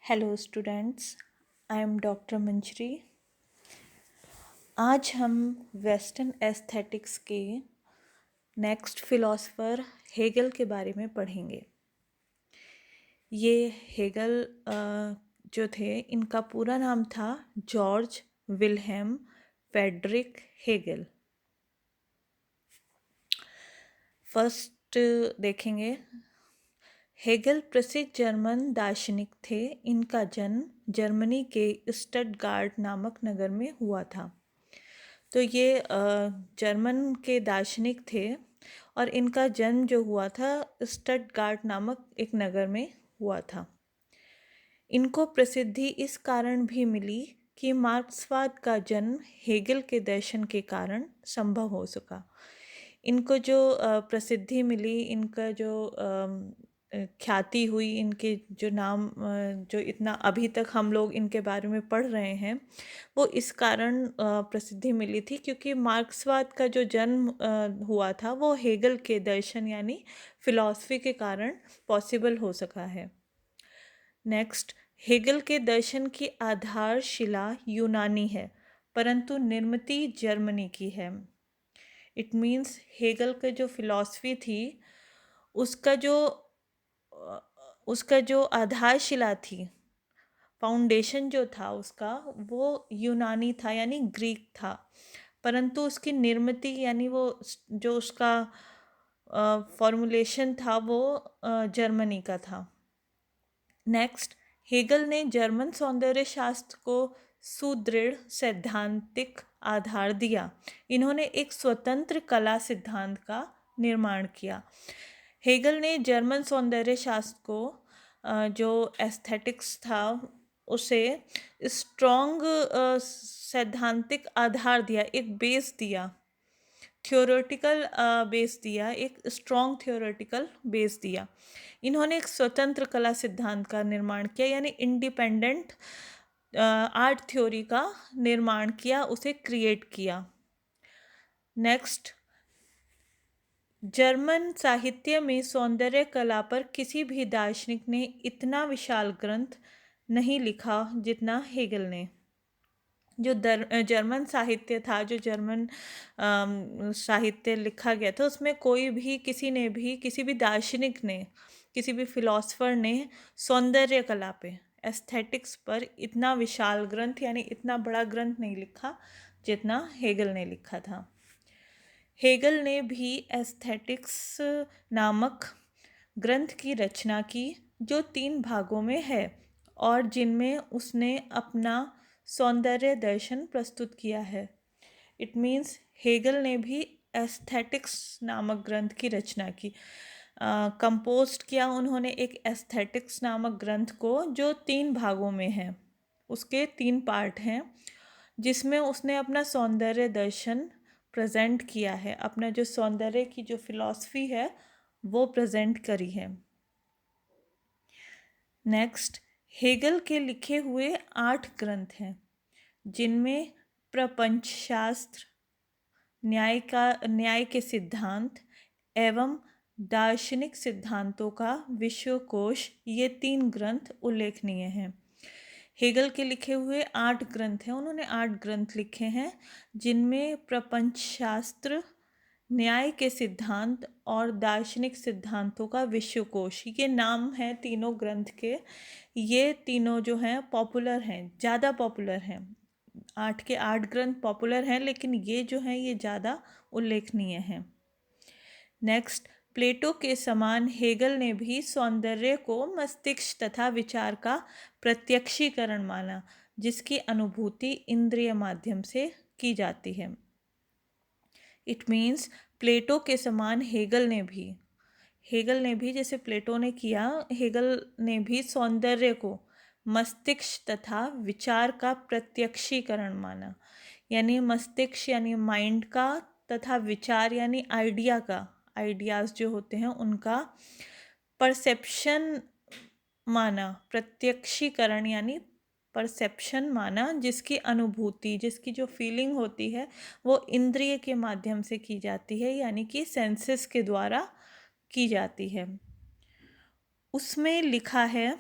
Hello students, I am doctor Manjari. आज हम western aesthetics के नेक्स्ट फिलोसफर हेगल के बारे में पढ़ेंगे। ये हेगल जो थे, इनका पूरा नाम था George Wilhelm Friedrich Hegel. First देखेंगे, हेगल प्रसिद्ध जर्मन दार्शनिक थे। इनका जन्म जर्मनी के स्टटगार्ट नामक नगर में हुआ था। तो ये जर्मन के दार्शनिक थे और इनका जन्म जो हुआ था स्टटगार्ट नामक एक नगर में हुआ था। इनको प्रसिद्धि इस कारण भी मिली कि मार्क्सवाद का जन्म हेगल के दर्शन के कारण संभव हो सका। इनको जो प्रसिद्धि मिली, इनका जो ख्याति हुई, इनके जो नाम जो इतना अभी तक हम लोग इनके बारे में पढ़ रहे हैं, वो इस कारण प्रसिद्धि मिली थी क्योंकि मार्क्सवाद का जो जन्म हुआ था वो हेगल के दर्शन यानी फिलॉसफी के कारण पॉसिबल हो सका है। नेक्स्ट, हेगल के दर्शन की आधारशिला यूनानी है परंतु निर्मिति जर्मनी की है। इट मीन्स हेगल का जो फिलॉसफी थी उसका जो आधारशिला थी, फाउंडेशन जो था उसका, वो यूनानी था यानी ग्रीक था, परंतु उसकी निर्मिति यानी वो जो उसका फॉर्मुलेशन था वो जर्मनी का था। नेक्स्ट, हेगल ने जर्मन सौंदर्य शास्त्र को सुदृढ़ सैद्धांतिक आधार दिया। इन्होंने एक स्वतंत्र कला सिद्धांत का निर्माण किया। हेगल ने जर्मन सौंदर्य शास्त्र को जो एस्थेटिक्स था उसे स्ट्रॉन्ग सैद्धांतिक आधार दिया, एक बेस दिया, थियोरेटिकल बेस दिया, एक स्ट्रॉन्ग थियोरेटिकल बेस दिया। इन्होंने एक स्वतंत्र कला सिद्धांत का निर्माण किया यानी इंडिपेंडेंट आर्ट थ्योरी का निर्माण किया, उसे क्रिएट किया। नेक्स्ट, जर्मन साहित्य में सौंदर्य कला पर किसी भी दार्शनिक ने इतना विशाल ग्रंथ नहीं लिखा जितना हेगल ने। जो जर्मन साहित्य था, जो जर्मन साहित्य लिखा गया था, उसमें किसी भी दार्शनिक ने, किसी भी फिलोसफर ने सौंदर्य कला पे, एस्थेटिक्स पर इतना विशाल ग्रंथ यानी इतना बड़ा ग्रंथ नहीं लिखा जितना हेगल ने लिखा था। हेगल ने भी एस्थेटिक्स नामक ग्रंथ की रचना की जो 3 भागों में है और जिनमें उसने अपना सौंदर्य दर्शन प्रस्तुत किया है। इट मीन्स हेगल ने भी एस्थेटिक्स नामक ग्रंथ की रचना की, कंपोस्ट किया उन्होंने एक एस्थेटिक्स नामक ग्रंथ को जो 3 भागों में है। उसके 3 पार्ट हैं जिसमें उसने अपना सौंदर्य दर्शन प्रेजेंट किया है, अपना जो सौंदर्य की जो फिलॉसफी है वो प्रेजेंट करी है। नेक्स्ट, हेगल के लिखे हुए 8 ग्रंथ हैं जिनमें प्रपंच शास्त्र, न्याय के सिद्धांत एवं दार्शनिक सिद्धांतों का विश्वकोश, ये 3 ग्रंथ उल्लेखनीय हैं। हेगल के लिखे हुए 8 ग्रंथ हैं, उन्होंने 8 ग्रंथ लिखे हैं जिनमें प्रपंच शास्त्र, न्याय के सिद्धांत और दार्शनिक सिद्धांतों का विश्वकोश, ये नाम हैं तीनों ग्रंथ के। ये तीनों जो हैं पॉपुलर हैं, ज़्यादा पॉपुलर हैं। 8 के 8 ग्रंथ पॉपुलर हैं लेकिन ये जो हैं ये ज़्यादा उल्लेखनीय हैं। नेक्स्ट, प्लेटो के समान हेगल ने भी सौंदर्य को मस्तिष्क तथा विचार का प्रत्यक्षीकरण माना जिसकी अनुभूति इंद्रिय माध्यम से की जाती है। इट मीन्स प्लेटो के समान हेगल ने भी जैसे प्लेटो ने किया, हेगल ने भी सौंदर्य को मस्तिष्क तथा विचार का प्रत्यक्षीकरण माना, यानी मस्तिष्क यानी माइंड का तथा विचार यानी आइडियाज़ जो होते हैं उनका परसेप्शन माना, प्रत्यक्षीकरण यानी परसेप्शन माना, जिसकी अनुभूति, जिसकी जो फीलिंग होती है वो इंद्रिय के माध्यम से की जाती है यानी कि सेंसेस के द्वारा की जाती है। उसमें लिखा है,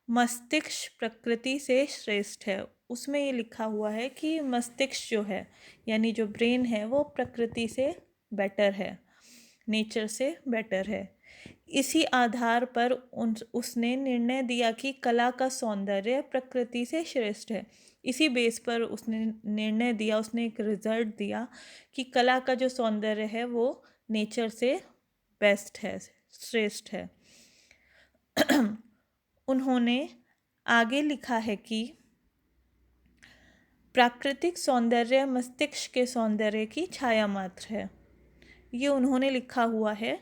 मस्तिष्क प्रकृति से श्रेष्ठ है। उसमें ये लिखा हुआ है कि मस्तिष्क जो है यानी जो ब्रेन है वो प्रकृति से बेटर है, नेचर से बेटर है। इसी आधार पर उसने निर्णय दिया कि कला का सौंदर्य प्रकृति से श्रेष्ठ है। इसी बेस पर उसने निर्णय दिया, उसने एक रिजल्ट दिया कि कला का जो सौंदर्य है वो नेचर से बेस्ट है, श्रेष्ठ है। उन्होंने आगे लिखा है कि प्राकृतिक सौंदर्य मस्तिष्क के सौंदर्य की छाया मात्र है। ये उन्होंने लिखा हुआ है।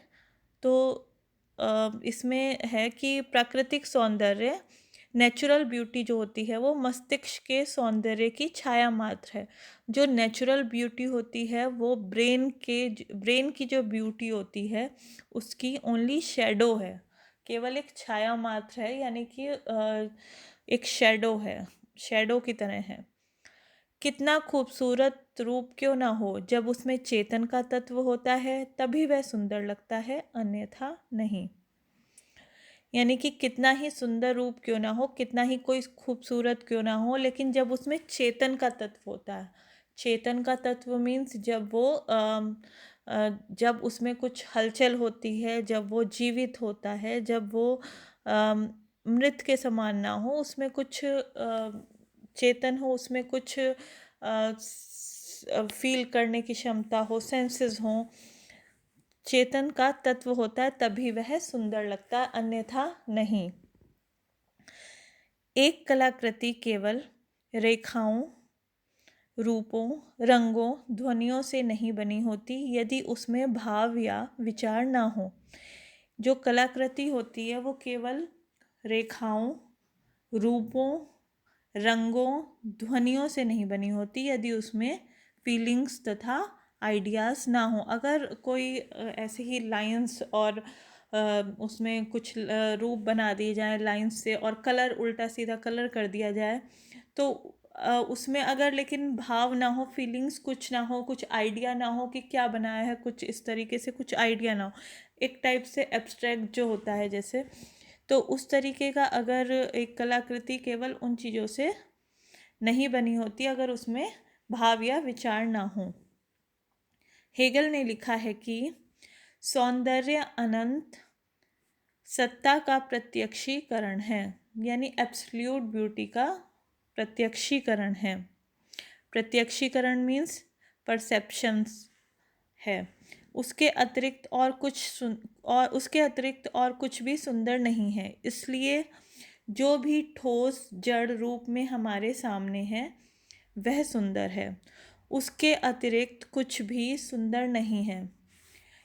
तो इसमें है कि प्राकृतिक सौंदर्य, नेचुरल ब्यूटी जो होती है वो मस्तिष्क के सौंदर्य की छाया मात्र है। जो नेचुरल ब्यूटी होती है वो ब्रेन की जो ब्यूटी होती है उसकी ओनली शेडो है, केवल एक छाया मात्र है, यानी कि एक शेडो है, शेडो की तरह है। कितना खूबसूरत रूप क्यों ना हो, जब उसमें चेतन का तत्व होता है तभी वह सुंदर लगता है, अन्यथा नहीं। यानी कि कितना ही सुंदर रूप क्यों ना हो, कितना ही कोई खूबसूरत क्यों ना हो, लेकिन जब उसमें चेतन का तत्व होता है, चेतन का तत्व मीन्स जब उसमें कुछ हलचल होती है, जब वो जीवित होता है, जब वो मृत के समान ना हो, उसमें कुछ चेतन हो, उसमें कुछ फील करने की क्षमता हो, सेंसेस हों, चेतन का तत्व होता है तभी वह सुंदर लगता है, अन्यथा नहीं। एक कलाकृति केवल रेखाओं, रूपों, रंगों, ध्वनियों से नहीं बनी होती यदि उसमें भाव या विचार ना हो। जो कलाकृति होती है वो केवल रेखाओं, रूपों, रंगों, ध्वनियों से नहीं बनी होती यदि उसमें फीलिंग्स तथा आइडियाज़ ना हो। अगर कोई ऐसे ही लाइंस और उसमें कुछ रूप बना दिए जाए लाइंस से और कलर उल्टा सीधा कलर कर दिया जाए तो उसमें अगर लेकिन भाव ना हो, फीलिंग्स कुछ ना हो, कुछ आइडिया ना हो कि क्या बनाया है, कुछ इस तरीके से कुछ आइडिया ना हो, एक टाइप से एब्स्ट्रैक्ट जो होता है जैसे, तो उस तरीके का अगर एक कलाकृति केवल उन चीज़ों से नहीं बनी होती अगर उसमें भाव या विचार ना हो। हेगल ने लिखा है कि सौंदर्य अनंत सत्ता का प्रत्यक्षीकरण है, यानी एब्सोल्यूट ब्यूटी का प्रत्यक्षीकरण है। प्रत्यक्षीकरण मीन्स परसेप्शंस है। उसके अतिरिक्त और कुछ भी सुंदर नहीं है। इसलिए जो भी ठोस जड़ रूप में हमारे सामने है वह सुंदर है, उसके अतिरिक्त कुछ भी सुंदर नहीं है।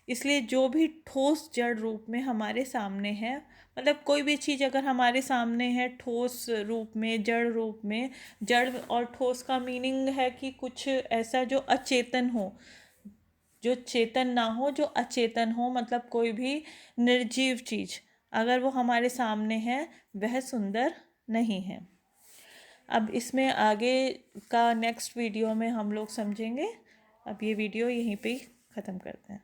इसलिए जो भी ठोस जड़ रूप में हमारे सामने है, मतलब कोई भी चीज़ अगर हमारे सामने है ठोस रूप में, जड़ रूप में, जड़ और ठोस का मीनिंग है कि कुछ ऐसा जो अचेतन हो, जो चेतन ना हो, जो अचेतन हो, मतलब कोई भी निर्जीव चीज़ अगर वो हमारे सामने है वह सुंदर नहीं है। अब इसमें आगे का नेक्स्ट वीडियो में हम लोग समझेंगे। अब ये वीडियो यहीं पे ख़त्म करते हैं।